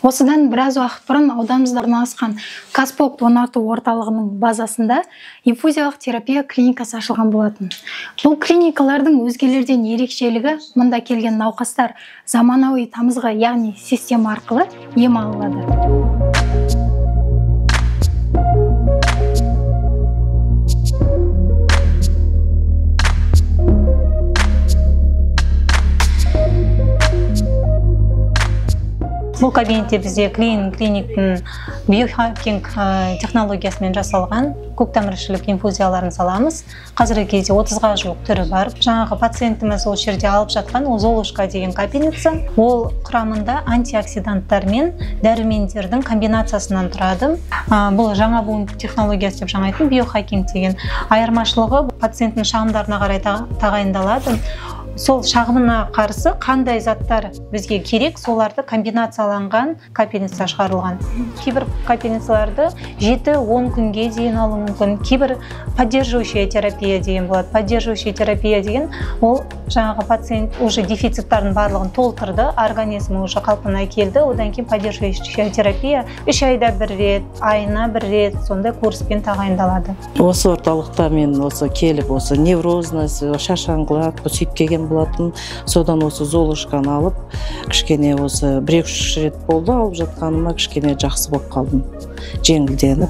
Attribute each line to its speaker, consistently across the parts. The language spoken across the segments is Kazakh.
Speaker 1: Осыдан біраз уақыт бұрын ауданымызда орналасқан Казпок оңалту орталығының базасында инфузиялық терапия клиникасы ашылған болатын. Бұл клиникалардың өзгелерден ерекшелігі, мұнда келген науқастар заманауи тамызға, яғни система арқылы ем алады.
Speaker 2: Бұл кабинетте бізде клиниктің биохакинг технологиясымен жасалған көктамыршылық инфузияларын саламыз. Қазіргі кезде 30-ға жуық түрі бар. Жаңағы пациентіміз ол жерде алып жатқан Золушка деген капельница. Ол құрамында антиоксиданттар мен дәрумендердің комбинациясынан тұрады. Бұл жаңа буын технологиясы деп жаңа айттым, биохакинг деген. Айырмашылығы пациенттің шағымдарына қарай тағайындалады. Сол шағымына қарсы қандай заттар бізге керек, соларды комбинацияланған капельница шығарылған. Кейбір капельницаларды 7-10 күнге дейін алу мүмкін. Кейбір поддерживающая терапия деген болады. Поддерживающая терапия деген ол жаңағы пациент уже дефициттарын барлығын толтырды, организмі уже қалпына келді. Одан кейін поддерживающая терапия 3 айда бір рет, айына бір рет сондай курспен тағайындалады.
Speaker 3: Осы орталықта мен осы келіп, осы неврозность, шаршаңғылар сөйтіп келген болатын. Содан осы Золушканы алып, кішкене осы 1-3 рет болды алып жатқаныма, кішкене жақсы болып қалдым. Жеңілденіп,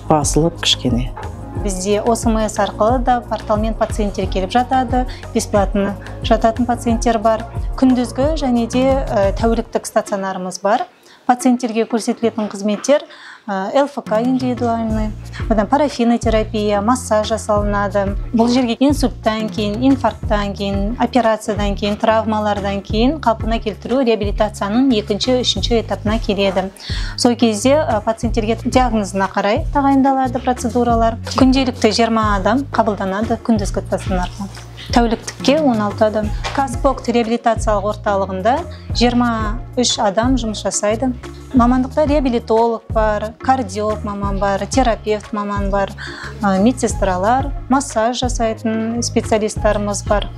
Speaker 3: басылып кішкене.
Speaker 2: Бізде ОСМС арқылы да порталмен пациенттер келіп жатады, бесплатно жататын пациенттер бар. Күндізгі және де тәуліктік стационарымыз бар. Пациенттерге көрсетілетін қызметтер ЛФК индивидуальный, парафинотерапия, массаж жасалынады. Бұл жерге инсульттан кейін, инфаркттан кейін, операциядан кейін, травмалардан кейін қалпына келтіру реабилитацияның 2-3 этапына келеді. Сол кезде пациенттерге диагнозына қарай тағайындалады процедуралар. Күнделікті 20 адам қабылданады күндізгі стационарға. Тәуліктікке 16 адам. Казпок реабилитациялық орталығында 23 адам жұмыс жасайды. Мамандықта реабилитолог бар, кардиолог маман бар, терапевт маман бар, медсестралар, массаж жасайтын специалисттарымыз бар.